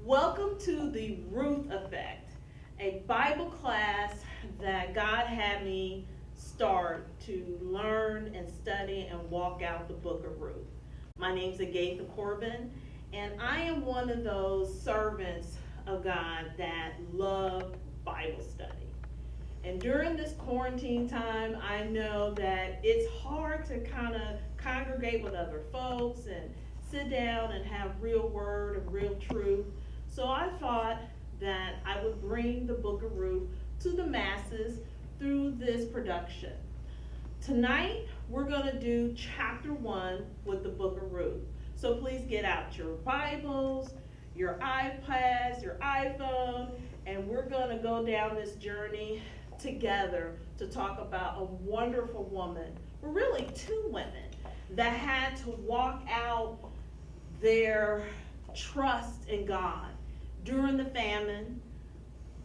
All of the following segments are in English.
Welcome to the Ruth Effect, a Bible class that God had me start to learn and study and walk out the book of Ruth. My name's Agatha Corbin, and I am one of those servants of God that love Bible study. And during this quarantine time, I know that it's hard to kind of congregate with other folks and sit down and have real word and real truth. So I thought that I would bring the book of Ruth to the masses through this production. Tonight, we're going to do chapter 1 with the book of Ruth. So please get out your Bibles, your iPads, your iPhone, and we're going to go down this journey together to talk about a wonderful woman, or really two women, that had to walk out their trust in God during the famine,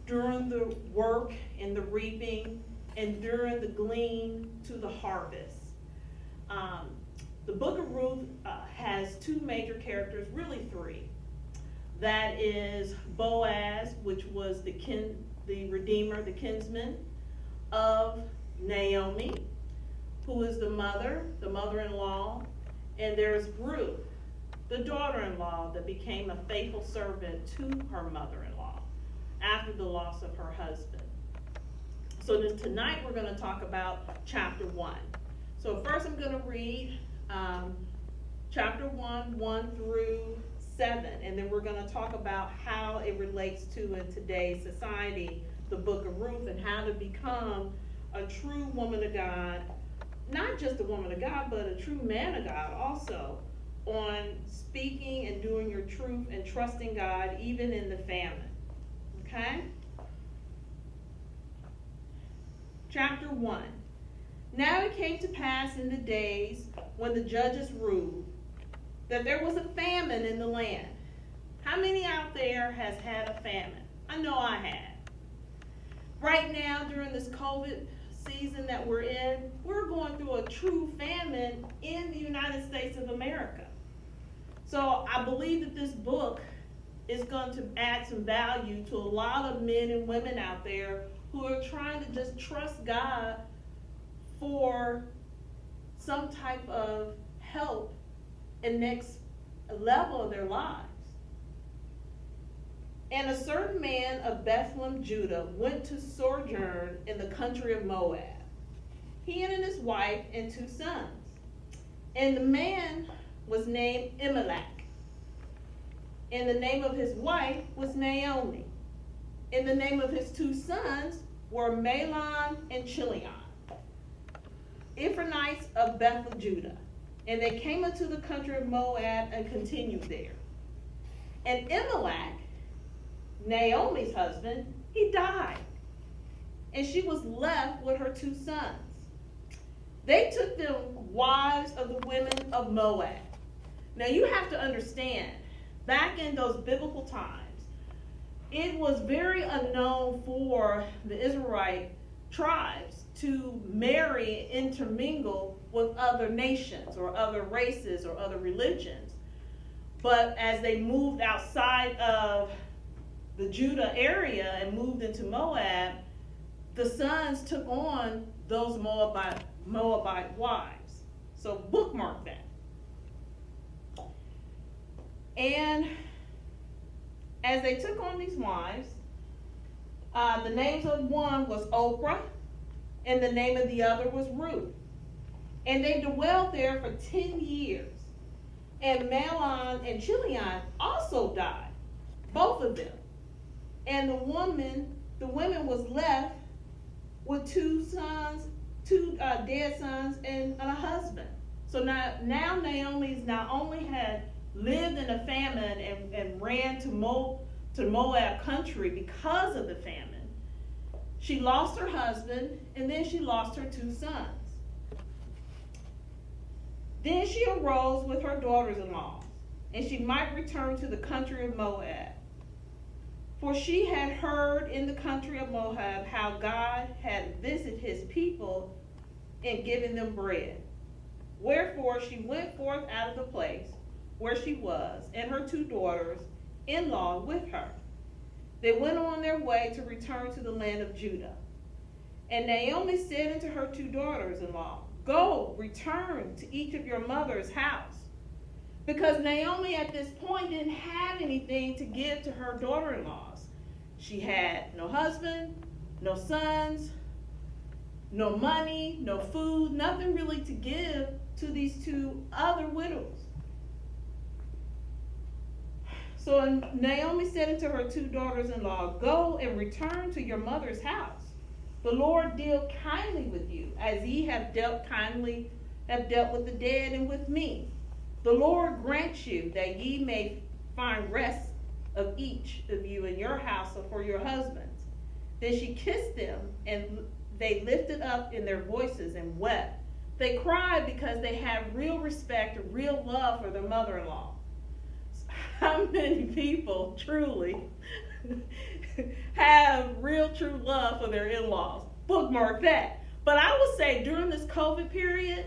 during the work and the reaping, and during the glean to the harvest. The book of Ruth has two major characters, really three. That is Boaz, which was the redeemer, the kinsman of Naomi, who is the mother-in-law, and there's Ruth, the daughter-in-law that became a faithful servant to her mother-in-law after the loss of her husband. So tonight we're going to talk about chapter 1. So first I'm going to read chapter 1 through 7, and then we're going to talk about how it relates to in today's society, the book of Ruth, and how to become a true woman of God, not just a woman of God, but a true man of God also, on speaking and doing your truth and trusting God even in the famine. Okay? Chapter 1. Now it came to pass in the days when the judges ruled that there was a famine in the land. How many out there has had a famine? I know I have. Right now, during this COVID season that we're in, we're going through a true famine in the United States of America. So I believe that this book is going to add some value to a lot of men and women out there who are trying to just trust God for some type of help in next level of their lives. And a certain man of Bethlehem, Judah, went to sojourn in the country of Moab, he and his wife and two sons. And the man was named Elimelech, and the name of his wife was Naomi, and the name of his two sons were Mahlon and Chilion, Ephraimites of Bethlehem, Judah. And they came into the country of Moab and continued there. And Elimelech, Naomi's husband, he died, and she was left with her two sons. They took them wives of the women of Moab. Now you have to understand, back in those biblical times, it was very unknown for the Israelite tribes to marry and intermingle with other nations or other races or other religions. But as they moved outside of the Judah area and moved into Moab, the sons took on those Moabite wives. So bookmark that. And as they took on these wives, the names of one was Oprah, and the name of the other was Ruth. And they dwelled there for 10 years. And Mahlon and Chilion also died, both of them. And the women was left with two sons, two dead sons, and a husband. So now Naomi's not only had lived in a famine and ran to Moab country because of the famine, she lost her husband, and then she lost her two sons. Then she arose with her daughters-in-law, and she might return to the country of Moab. For she had heard in the country of Moab how God had visited his people and given them bread. Wherefore she went forth out of the place where she was, and her two daughters, in-law with her. They went on their way to return to the land of Judah. And Naomi said unto her 2 daughters-in-law, Go, return to each of your mother's house. Because Naomi at this point didn't have anything to give to her daughter-in-laws. She had no husband, no sons, no money, no food, nothing really to give to these 2 other widows. So Naomi said unto her 2 daughters-in-law, Go and return to your mother's house. The Lord deal kindly with you, as ye have dealt with the dead and with me. The Lord grant you that ye may find rest of each of you in your house or for your husbands. Then she kissed them, and they lifted up in their voices and wept. They cried because they had real respect and real love for their mother-in-law. How many people truly have real true love for their in-laws? Bookmark that. But I would say during this COVID period,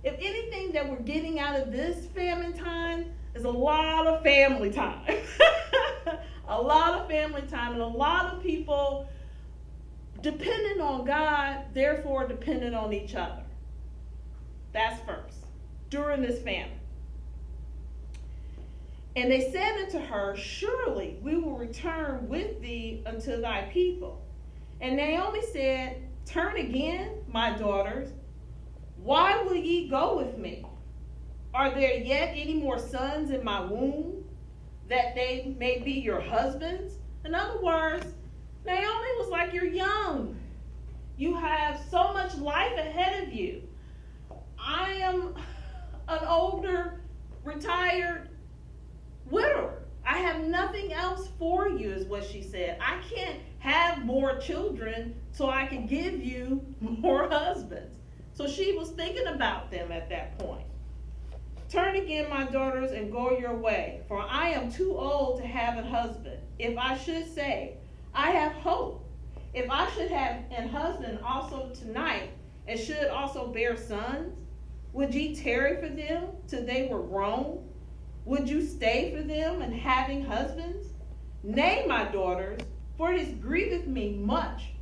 if anything that we're getting out of this famine time is a lot of family time. A lot of family time, and a lot of people dependent on God, therefore dependent on each other. That's first, during this famine. And they said unto her, Surely we will return with thee unto thy people. And Naomi said, Turn again, my daughters. Why will ye go with me? Are there yet any more sons in my womb, that they may be your husbands? In other words, Naomi was like, You're young. You have so much life ahead of you. I am an older, retired widower. I have nothing else for you, is what she said. I can't have more children so I can give you more husbands. So she was thinking about them at that point. Turn again, my daughters, and go your way, for I am too old to have a husband. If I should say, I have hope. If I should have an husband also tonight, and should also bear sons, would ye tarry for them till they were grown? Would you stay for them and having husbands? Nay, my daughters, for it is grieveth me much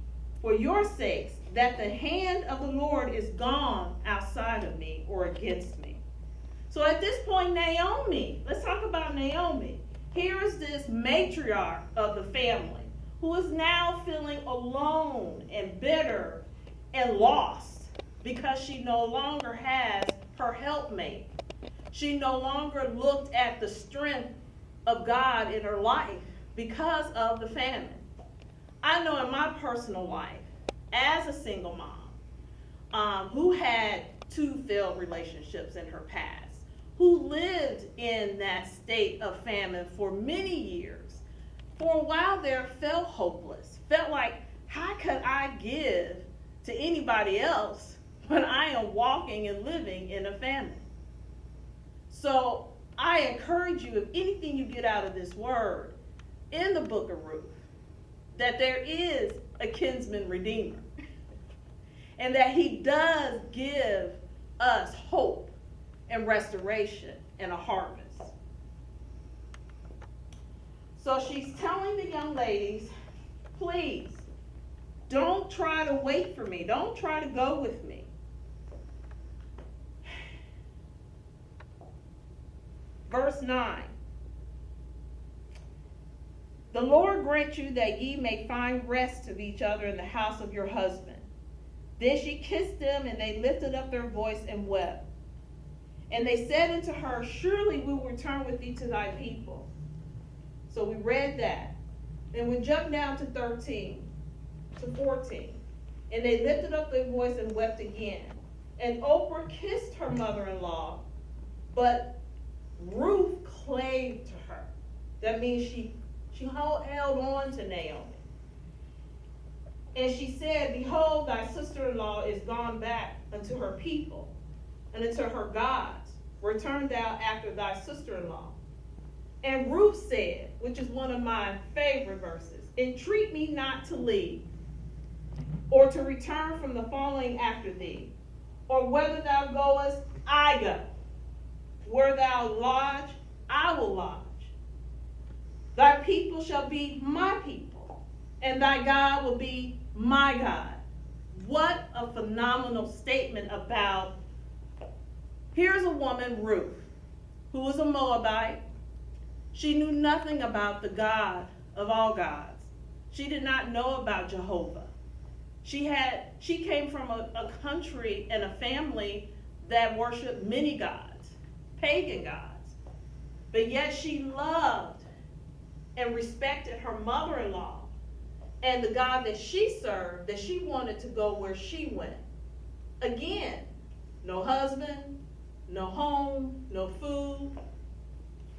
for your sakes that the hand of the Lord is gone outside of me or against me. So at this point, Naomi, let's talk about Naomi. Here is this matriarch of the family who is now feeling alone and bitter and lost because she no longer has her helpmate. She no longer looked at the strength of God in her life because of the famine. I know in my personal life, as a single mom, who had 2 failed relationships in her past, who lived in that state of famine for many years, for a while there felt hopeless, felt like, how could I give to anybody else when I am walking and living in a famine? So I encourage you, if anything you get out of this word in the book of Ruth, that there is a kinsman redeemer and that he does give us hope and restoration and a harvest. So she's telling the young ladies, please, don't try to wait for me. Don't try to go with me. Verse 9. The Lord grant you that ye may find rest of each other in the house of your husband. Then she kissed them, and they lifted up their voice and wept. And they said unto her, Surely we will return with thee to thy people. So we read that. And we jump down to 13 to 14. And they lifted up their voice and wept again. And Oprah kissed her mother-in-law, but Ruth clave to her. That means she held on to Naomi. And she said, Behold, thy sister-in-law is gone back unto her people and unto her gods. Return thou after thy sister-in-law. And Ruth said, which is one of my favorite verses, Entreat me not to leave, or to return from the following after thee, or whether thou goest, I go. Where thou lodge, I will lodge. Thy people shall be my people, and thy God will be my God. What a phenomenal statement about, here's a woman, Ruth, who was a Moabite. She knew nothing about the God of all gods. She did not know about Jehovah. She came from a country and a family that worshiped many gods, pagan gods. But yet she loved and respected her mother-in-law and the God that she served, that she wanted to go where she went. Again, no husband, no home, no food,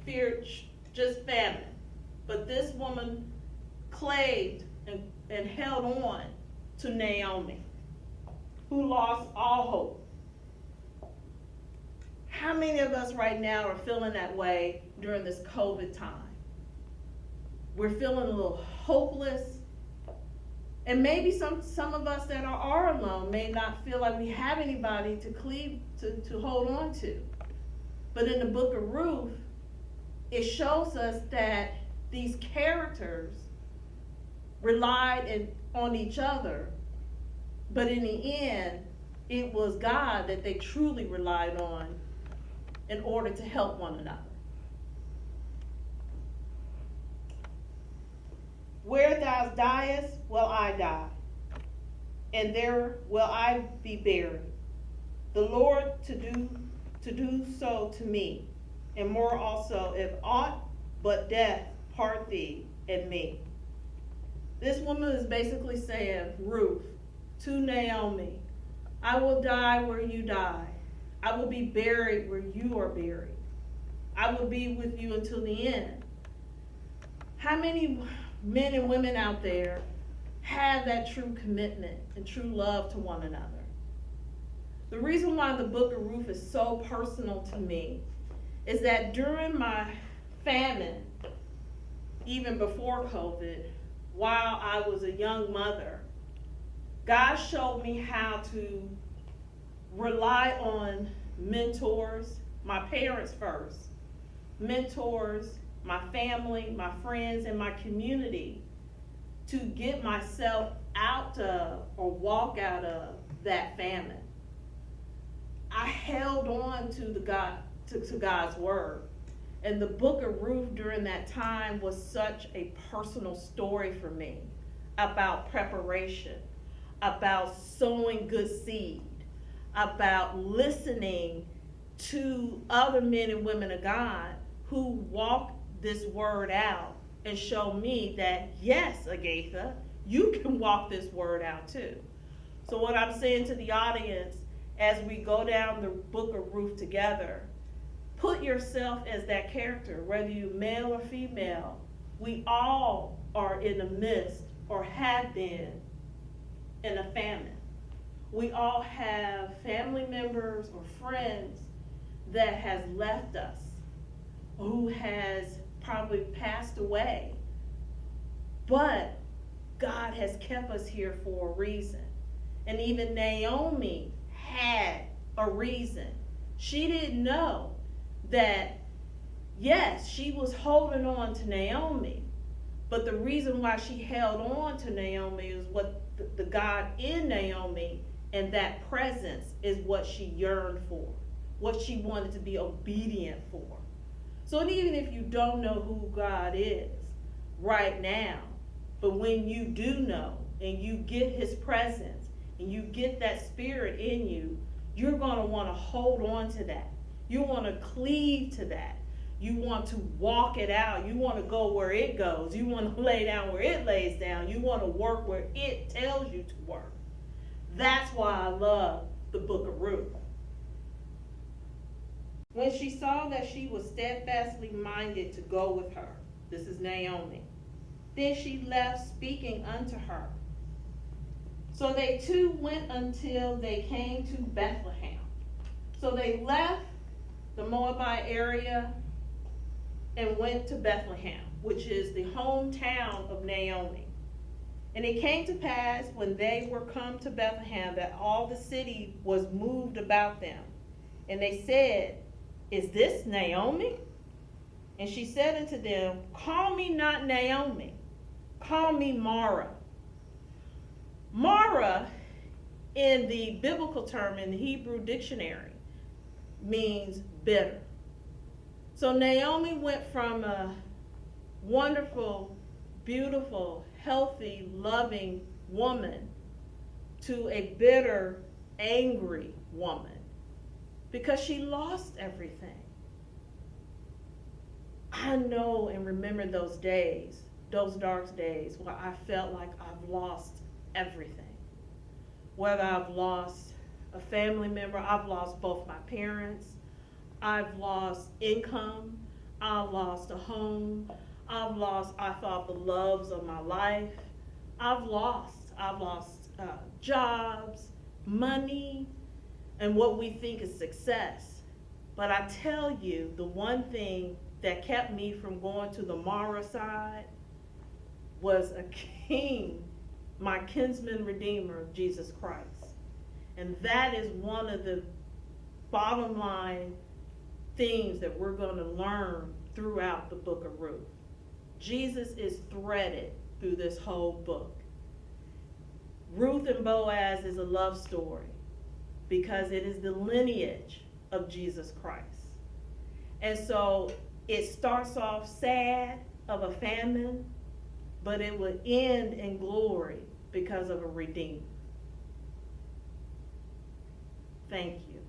fear, just famine. But this woman claved and held on to Naomi, who lost all hope. How many of us right now are feeling that way during this COVID time? We're feeling a little hopeless. And maybe some of us that are alone may not feel like we have anybody to cleave to hold on to. But in the book of Ruth, it shows us that these characters relied on each other, but in the end, it was God that they truly relied on in order to help one another. Where thou diest, will I die, and there will I be buried. The Lord to do so to me, and more also, if aught but death part thee and me. This woman is basically saying, Ruth, to Naomi, I will die where you die. I will be buried where you are buried. I will be with you until the end. How many men and women out there have that true commitment and true love to one another? The reason why the book of Ruth is so personal to me is that during my famine, even before COVID, while I was a young mother, God showed me how to rely on mentors, my parents first, mentors, my family, my friends, and my community to get myself out of or walk out of that famine. I held on to God's word. And the book of Ruth during that time was such a personal story for me about preparation, about sowing good seed, about listening to other men and women of God who walk this word out and show me that, yes, Agatha, you can walk this word out too. So what I'm saying to the audience as we go down the book of Ruth together, put yourself as that character, whether you're male or female. We all are in the midst or have been in a famine. We all have family members or friends that has left us, who has probably passed away. But God has kept us here for a reason. And even Naomi had a reason. She didn't know that, yes, she was holding on to Naomi, but the reason why she held on to Naomi is what the God in Naomi, and that presence is what she yearned for, what she wanted to be obedient for. So even if you don't know who God is right now, but when you do know and you get his presence and you get that spirit in you, you're going to want to hold on to that. You want to cleave to that. You want to walk it out. You want to go where it goes. You want to lay down where it lays down. You want to work where it tells you to work. That's why I love the book of Ruth. When she saw that she was steadfastly minded to go with her, this is Naomi, then she left speaking unto her. So they two went until they came to Bethlehem. So they left the Moabite area and went to Bethlehem, which is the hometown of Naomi. And it came to pass when they were come to Bethlehem that all the city was moved about them. And they said, is this Naomi? And she said unto them, call me not Naomi, call me Mara. Mara, in the biblical term, in the Hebrew dictionary, means bitter. So Naomi went from a wonderful, beautiful, healthy, loving woman to a bitter, angry woman because she lost everything. I know and remember those days, those dark days where I felt like I've lost everything. Whether I've lost a family member, I've lost both my parents, I've lost income, I've lost a home, I've lost, I thought, the loves of my life. I've lost jobs, money, and what we think is success. But I tell you, the one thing that kept me from going to the Mara side was a king, my kinsman redeemer, Jesus Christ. And that is one of the bottom line themes that we're going to learn throughout the book of Ruth. Jesus is threaded through this whole book. Ruth and Boaz is a love story because it is the lineage of Jesus Christ. And so it starts off sad of a famine, but it will end in glory because of a redeemer. Thank you.